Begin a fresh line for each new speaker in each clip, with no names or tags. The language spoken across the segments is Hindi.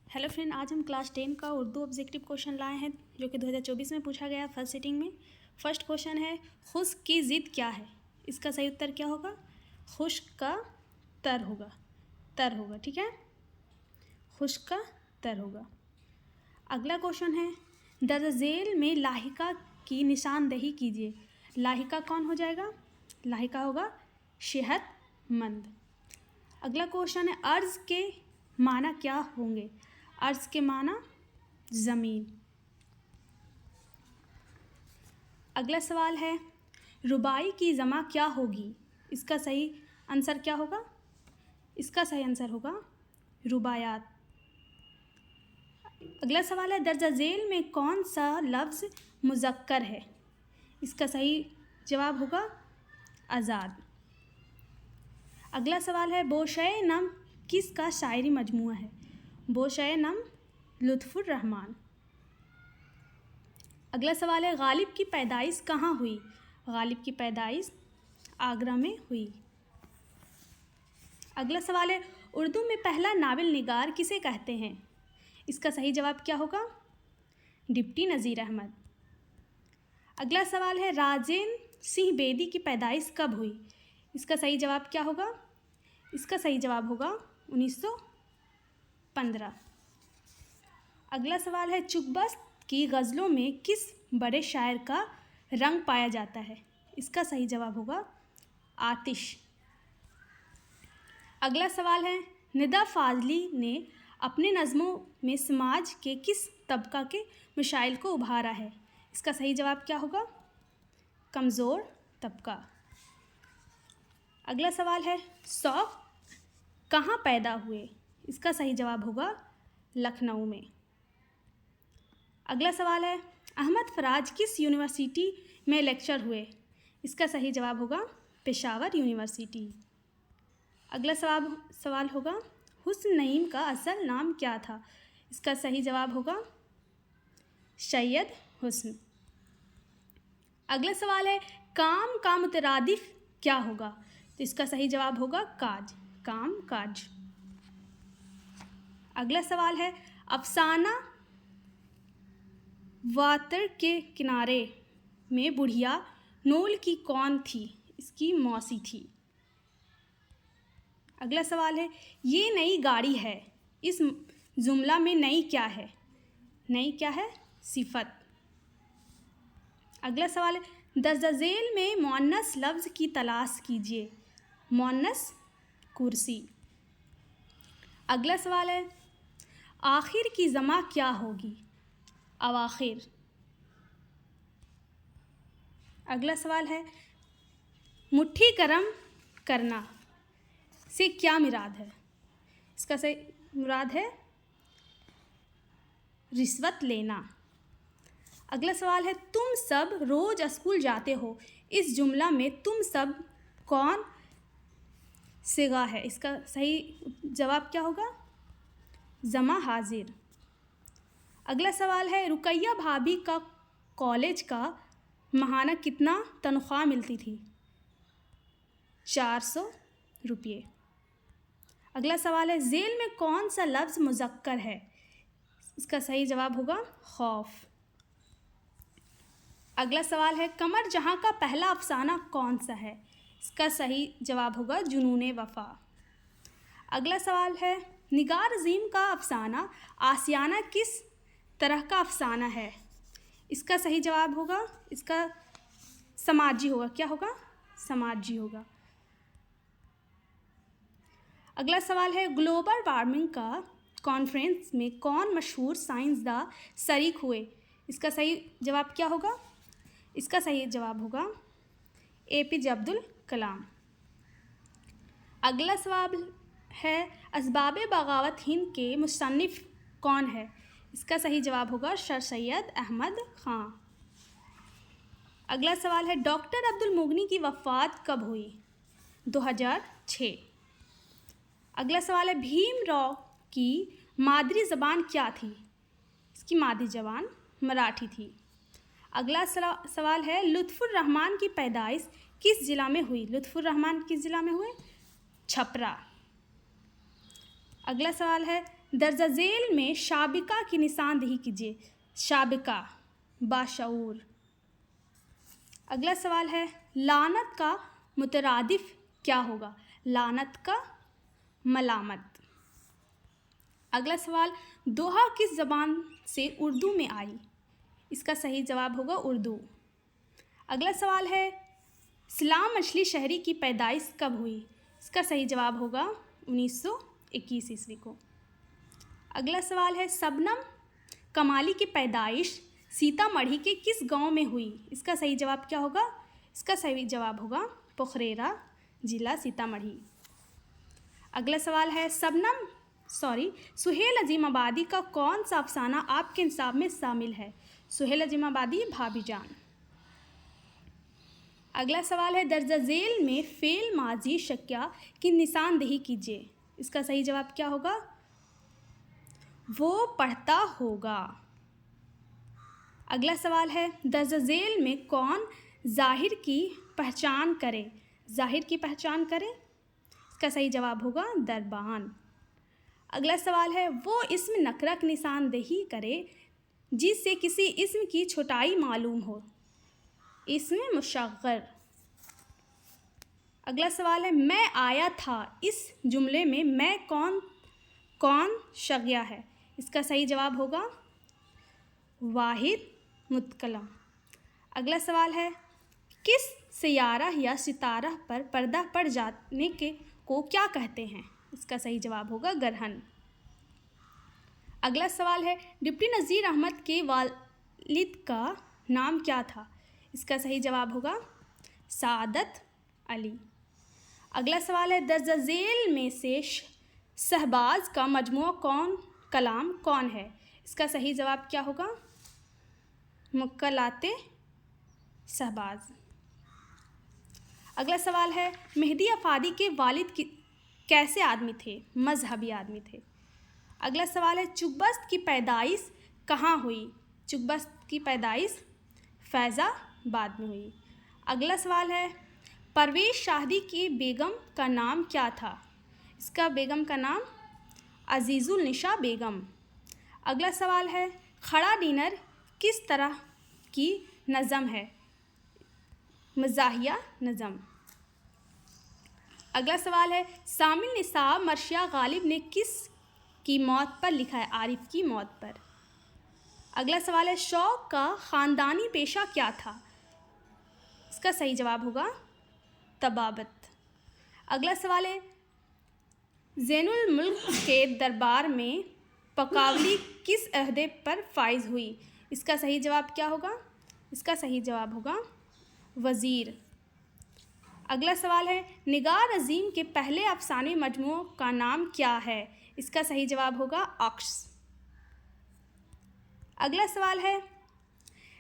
हेलो फ्रेंड, आज हम क्लास 10 का उर्दू ऑब्जेक्टिव क्वेश्चन लाए हैं जो कि 2024 में पूछा गया फर्स्ट सिटिंग में। फर्स्ट क्वेश्चन है, खुश्क की ज़िद क्या है? इसका सही उत्तर क्या होगा? खुश्क का तर होगा। ठीक है, खुश्क का तर होगा। अगला क्वेश्चन है, दर्जेल में लाहिका की निशानदेही कीजिए। लाहिका कौन हो जाएगा? लाहिका होगा सेहतमंद। अगला क्वेश्चन है, अर्ज़ के माना क्या होंगे? अर्ज़ के माना ज़मीन। अगला सवाल है, रुबाई की जमा क्या होगी? इसका सही आंसर क्या होगा? इसका सही आंसर होगा रुबायात। अगला सवाल है, दर्जा झेल में कौन सा लफ्ज़ मुज़क्कर है? इसका सही जवाब होगा आज़ाद। अगला सवाल है, बोशे नम किसका शायरी मजमूआ है? बोशे नम लुत्फ़ुर रहमान। अगला सवाल है, गालिब की पैदाइश कहाँ हुई? गालिब की पैदाइश आगरा में हुई। अगला सवाल है, उर्दू में पहला नावल निगार किसे कहते हैं? इसका सही जवाब क्या होगा? डिप्टी नज़ीर अहमद। अगला सवाल है, राजेंद्र सिंह बेदी की पैदाइश कब हुई? इसका सही जवाब क्या होगा? इसका सही जवाब होगा 1915। अगला सवाल है, चुकबस्त की गज़लों में किस बड़े शायर का रंग पाया जाता है? इसका सही जवाब होगा आतिश। अगला सवाल है, निदा फाजली ने अपने नज़मों में समाज के किस तबका के मसाइल को उभारा है? इसका सही जवाब क्या होगा? कमज़ोर तबका। अगला सवाल है, शौक़ कहाँ पैदा हुए? इसका सही जवाब होगा लखनऊ में। अगला सवाल है, अहमद फराज किस यूनिवर्सिटी में लेक्चर हुए? इसका सही जवाब होगा पेशावर यूनिवर्सिटी। अगला सवाल होगा, हुस्न नईम का असल नाम क्या था? इसका सही जवाब होगा सैयद हुस्न। अगला सवाल है, काम का मुतरादिफ क्या होगा? तो इसका सही जवाब होगा काज, काम काज। अगला सवाल है, अफसाना वातर के किनारे में बुढ़िया नूल की कौन थी? इसकी मौसी थी। अगला सवाल है, ये नई गाड़ी है, इस जुमला में नई क्या है? नई क्या है? सिफत। अगला सवाल है, दर्जा झेल में मुअन्नस लफ्ज़ की तलाश कीजिए। मुअन्नस कुर्सी। अगला सवाल है, आखिर की जमा क्या होगी? अवाखिर। अगला सवाल है, मुट्ठी गर्म करना से क्या मुराद है? इसका सही मुराद है रिश्वत लेना। अगला सवाल है, तुम सब रोज़ स्कूल जाते हो, इस जुमला में तुम सब कौन सिगा है? इसका सही जवाब क्या होगा? जमा हाजिर। अगला सवाल है, रुकैया भाभी का कॉलेज का माहाना कितना तनख्वाह मिलती थी? 400 रुपये। अगला सवाल है, झेल में कौन सा लफ्ज़ मुज़क्कर है? इसका सही जवाब होगा खौफ। अगला सवाल है, कमर जहाँ का पहला अफसाना कौन सा है? इसका सही जवाब होगा जुनून वफ़ा। अगला सवाल है, निगार अज़ीम का अफसाना आसियाना किस तरह का अफसाना है? इसका सही जवाब होगा, इसका समाजी होगा। क्या होगा? समाजी होगा। अगला सवाल है, ग्लोबल वार्मिंग का कॉन्फ्रेंस में कौन मशहूर साइंसदान शरीक हुए? इसका सही जवाब क्या होगा? इसका सही जवाब होगा APJ अब्दुल कलाम। अगला सवाल है, असबाब बगावत हिंद के मुसन्निफ़ कौन है? इसका सही जवाब होगा सर सैयद अहमद ख़ां। अगला सवाल है, डॉक्टर अब्दुल मुगनी की वफ़ात कब हुई? 2006। अगला सवाल है, भीमराव की मादरी ज़बान क्या थी? इसकी मादरी ज़बान मराठी थी। अगला सवाल है, लुत्फ़ुर रहमान की पैदाइश किस ज़िला में हुई? लुत्फ़ुर रहमान किस ज़िला में हुए? छपरा। अगला सवाल है, दर्ज झेल में शाबिका की निशानदेही कीजिए। शाबिका बाशऊर। अगला सवाल है लानत का मुतरादिफ क्या होगा? लानत का मलामत। अगला सवाल दोहा किस ज़बान से उर्दू में आई? इसका सही जवाब होगा उर्दू। अगला सवाल है सलाम मछली शहरी की पैदाइश कब हुई? इसका सही जवाब होगा 1921 ईस्वी को। अगला सवाल है शबनम कमाली की पैदाइश सीतामढ़ी के किस गांव में हुई? इसका सही जवाब क्या होगा? इसका सही जवाब होगा पोखरेरा, जिला सीतामढ़ी। अगला सवाल है सुहेल अजीमाबादी का कौन सा अफसाना आपके निसाब में शामिल है? सुहेल अजीमाबादी भाभीजान। अगला सवाल है दर्ज झेल में फेल माजी शक्या की निशानदेही कीजिए। इसका सही जवाब क्या होगा? वो पढ़ता होगा। अगला सवाल है दर्ज झेल में कौन जाहिर की पहचान करे? जाहिर की पहचान करे, इसका सही जवाब होगा दरबान। अगला सवाल है वो इस्म नकरा की निशानदेही करे जिससे किसी इस्म की छोटाई मालूम हो। इस्म मुशग्गर। अगला सवाल है मैं आया था इस जुमले में मैं कौन शग्या है? इसका सही जवाब होगा वाहिद मुतकलम। अगला सवाल है किस सयारा या सितारा पर पर्दा पड़ जाने को क्या कहते हैं? इसका सही जवाब होगा ग्रहण। अगला सवाल है डिप्टी नज़ीर अहमद के वालिद का नाम क्या था? इसका सही जवाब होगा सादत अली। अगला सवाल है दर्ज झेल में से शहबाज का मजमूआ कलाम कौन है? इसका सही जवाब क्या होगा? मुक्कलाते शहबाज। अगला सवाल है मेहदी अफादी के वालिद कैसे आदमी थे? मजहबी आदमी थे। अगला सवाल है चुकबस्त की पैदाइश कहाँ हुई? चुकबस्त की पैदाइश फैज़ाबाद में हुई। अगला सवाल है परवेज़ शाहदी की बेगम का नाम क्या था? इसका बेगम का नाम अजीज़ुल निशा बेगम। अगला सवाल है खड़ा डिनर किस तरह की नज़म है? मज़ाहिया नज़म। अगला सवाल है शामिल निसाब मर्शिया गालिब ने किस की मौत पर लिखा है? आरिफ की मौत पर। अगला सवाल है शौक़ का ख़ानदानी पेशा क्या था? इसका सही जवाब होगा तबाबत। अगला सवाल है ज़ैनुल मुल्क के दरबार में पकावली किस अहदे पर फाइज हुई? इसका सही जवाब क्या होगा? इसका सही जवाब होगा वज़ीर। अगला सवाल है निगार अज़ीम के पहले अफसाने मजमूओं का नाम क्या है? इसका सही जवाब होगा अक्स। अगला सवाल है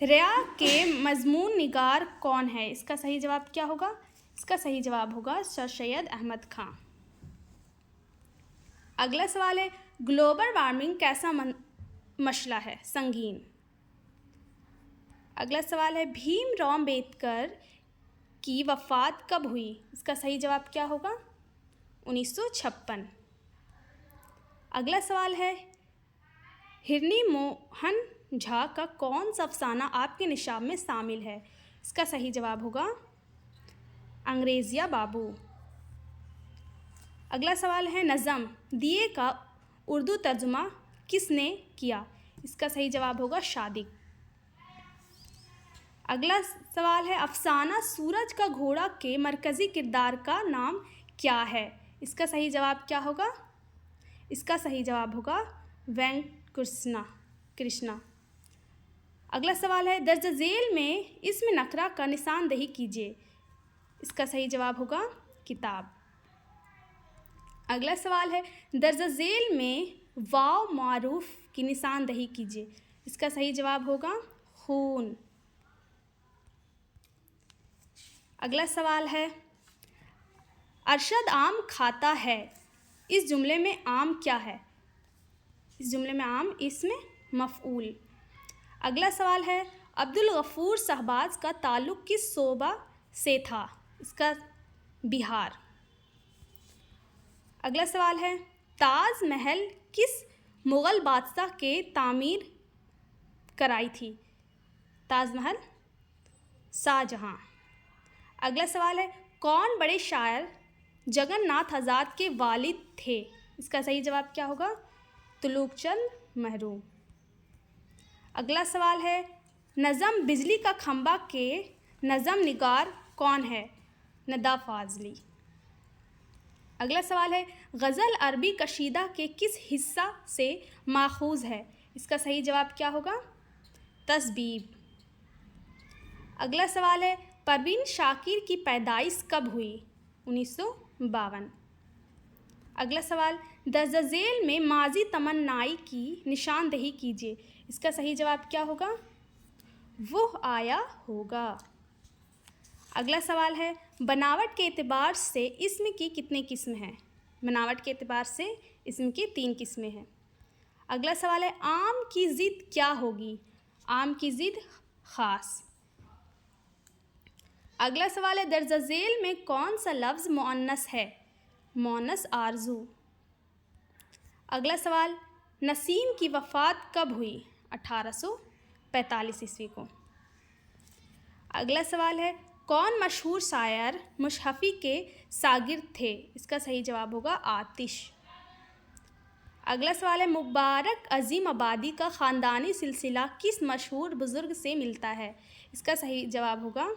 रिया के मजमून निगार कौन है? इसका सही जवाब क्या होगा? इसका सही जवाब होगा सर सैयद अहमद खां। अगला सवाल है ग्लोबल वार्मिंग कैसा मसला है? संगीन। अगला सवाल है भीमराव अम्बेडकर की वफ़ात कब हुई? इसका सही जवाब क्या होगा? 1956। अगला सवाल है हिरनी मोहन झा का कौन सा अफसाना आपके निशाब में शामिल है? इसका सही जवाब होगा अंग्रेज़िया बाबू। अगला सवाल है नज़म दिए का उर्दू तर्जुमा किसने किया? इसका सही जवाब होगा शादिक। अगला सवाल है अफसाना सूरज का घोड़ा के मरकज़ी किरदार का नाम क्या है? इसका सही जवाब क्या होगा? इसका सही जवाब होगा कृष्णा। अगला सवाल है दर्ज झेल में इस्म नकरा का निशानदेही कीजिए। इसका सही जवाब होगा किताब। अगला सवाल है दर्ज झेल में वाव मारूफ की निशानदेही कीजिए। इसका सही जवाब होगा खून। अगला सवाल है अरशद आम खाता है इस जुमले में आम क्या है? इस जुमले में आम इसमें मफ़ऊल। अगला सवाल है अब्दुल गफ़ूर शहबाज का ताल्लुक़ किस सूबा से था? इसका बिहार। अगला सवाल है ताज महल किस मुग़ल बादशाह के तामीर कराई थी? ताजमहल, शाहजहाँ। अगला सवाल है, कौन बड़े शायर जगन्नाथ आज़ाद के वालिद थे? इसका सही जवाब क्या होगा? तुलूकचंद महरूम। अगला सवाल है, नज़म बिजली का खंबा के नज़म निगार कौन है? नदा फाजली। अगला सवाल है, गज़ल अरबी कशीदा के किस हिस्सा से माखूज़ है? इसका सही जवाब क्या होगा? तस्बीब। अगला सवाल है, परवीन शाकिर की पैदाइश कब हुई? 1952। अगला सवाल, दर्ज-ए-ज़ेल में माजी तमन्नाई की निशानदेही कीजिए। इसका सही जवाब क्या होगा? वो आया होगा। अगला सवाल है, बनावट के एतबार से इस्म की कितने किस्म हैं? बनावट के एतबार से इस्म की 3 किस्में हैं। अगला सवाल है, आम की ज़िद क्या होगी? आम की ज़िद ख़ास। अगला सवाल है, दर्ज-ए-ज़ेल में कौन सा लफ्ज़ मुअन्नस है? मुअन्नस आरज़ू। अगला सवाल, नसीम की वफ़ात कब हुई? 1845 ईस्वी को। अगला सवाल है, कौन मशहूर शायर मुशफ़ी के शागिर्द थे? इसका सही जवाब होगा आतिश। अगला सवाल है, मुबारक अज़ीम आबादी का ख़ानदानी सिलसिला किस मशहूर बुज़ुर्ग से मिलता है? इसका सही जवाब होगा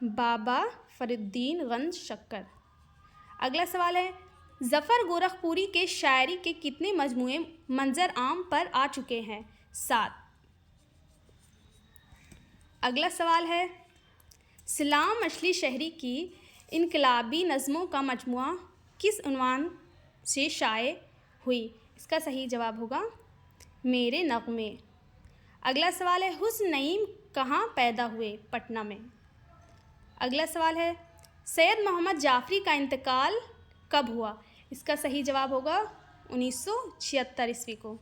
बाबा फरीदुद्दीन गंज शक्कर। अगला सवाल है, ज़फ़र गोरखपुरी के शायरी के कितने मजमूए मंजर आम पर आ चुके हैं? 7। अगला सवाल है, सलाम मछली शहरी की इनकलाबी नज़मों का मजमुआ किस उन्वान से शाये हुई? इसका सही जवाब होगा मेरे नग़्मे। अगला सवाल है, हुस्न नईम कहाँ पैदा हुए? पटना में। अगला सवाल है, सैयद मोहम्मद जाफ़री का इंतकाल कब हुआ? इसका सही जवाब होगा 1976 ईस्वी को।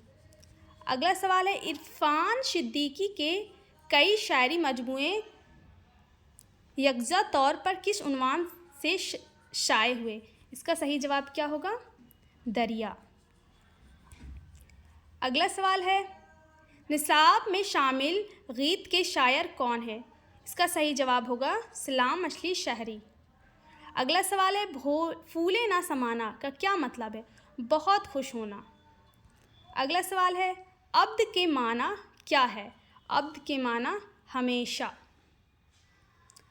अगला सवाल है, इरफ़ान सिद्दीकी के कई शायरी मजमूए यकज़ा तौर पर किस उन्वान से शाये हुए? इसका सही जवाब क्या होगा? दरिया। अगला सवाल है, निसाब में शामिल गीत के शायर कौन है? इसका सही जवाब होगा सलाम मछली शहरी। अगला सवाल है, फूले ना समाना का क्या मतलब है? बहुत खुश होना। अगला सवाल है, अब्द के माना क्या है? अब्द के माना हमेशा।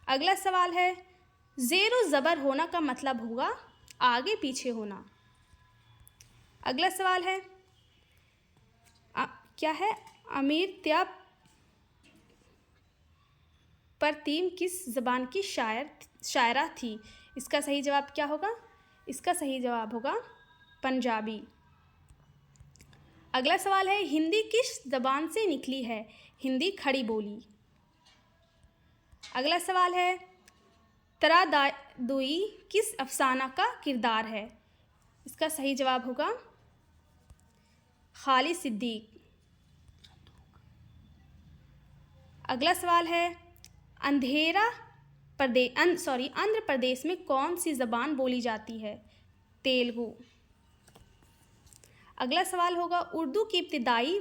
अगला सवाल है, ज़ेर ज़बर होना का मतलब होगा आगे पीछे होना। अगला सवाल है, क्या है? अमीर त्याब परतीम किस ज़बान की शायरा थी? इसका सही जवाब क्या होगा? इसका सही जवाब होगा पंजाबी। अगला सवाल है, हिंदी किस ज़बान से निकली है? हिंदी खड़ी बोली। अगला सवाल है, तरादादुई किस अफसाना का किरदार है? इसका सही जवाब होगा खालिद सिद्दीक। अगला सवाल है, आंध्र प्रदेश में कौन सी ज़बान बोली जाती है? तेलुगु। अगला सवाल होगा, उर्दू की इब्तिदाई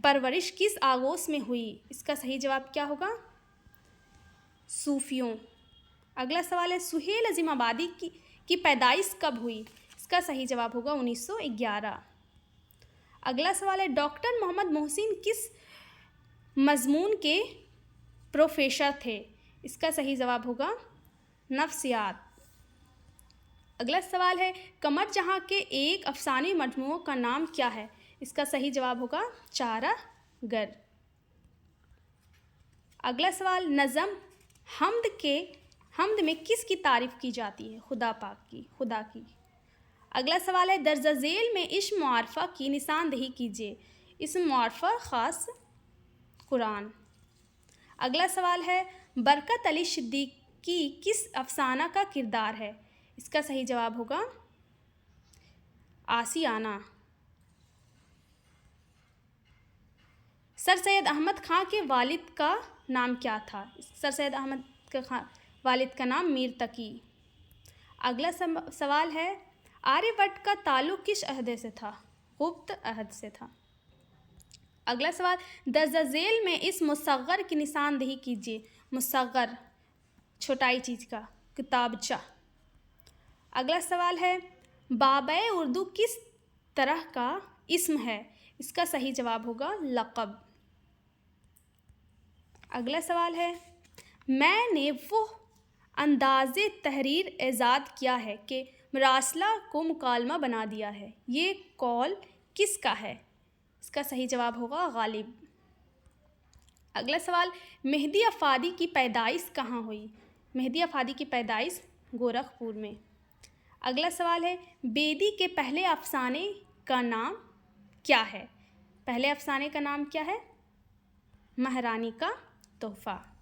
परवरिश किस आगोश में हुई? इसका सही जवाब क्या होगा? सूफियों। अगला सवाल है, सुहेल अज़ीम आबादी की पैदाइश कब हुई? इसका सही जवाब होगा 1911। अगला सवाल है, डॉक्टर मोहम्मद मोहसिन किस मज़मून के प्रोफेसर थे? इसका सही जवाब होगा नफ्सियात। अगला सवाल है, कमर जहाँ के एक अफसानी मजमूओं का नाम क्या है? इसका सही जवाब होगा चारागर। अगला सवाल, नज़म हम्द में किसकी तारीफ़ की जाती है? खुदा पाक की, खुदा की। अगला सवाल है, दर्ज-ए-ज़ेल में इस्म मुआरफ़ा की निशानदेही कीजिए। इस्म मुआरफ़ा ख़ास कुरान। अगला सवाल है, बरकत अली सिद्दीकी किस अफसाना का किरदार है? इसका सही जवाब होगा आसियाना। सर सैयद अहमद ख़ान के वालिद का नाम क्या था? सर सैयद अहमद के वालिद का नाम मीर तकी। अगला सवाल है, आर्यभट्ट का ताल्लुक किस अहदे से था? गुप्त अहद से था। अगला सवाल, दर्ज झेल में इस मुसग्गर की निशानदेही कीजिए। मुसग्गर छोटाई चीज़ का, किताबचा। अगला सवाल है, बाबे उर्दू किस तरह का इस्म है? इसका सही जवाब होगा लक़ब। अगला सवाल है, मैंने वो अंदाज़े तहरीर ईजाद किया है कि मरासला को मुकालमा बना दिया है। ये कौल किसका है? इसका सही जवाब होगा गालिब। अगला सवाल, मेहदी अफ़ादी की पैदाइश कहाँ हुई? मेहदी अफ़ादी की पैदाइश गोरखपुर में। अगला सवाल है, बेदी के पहले अफसाने का नाम क्या है? पहले अफसाने का नाम क्या है? महारानी का तोहफ़ा।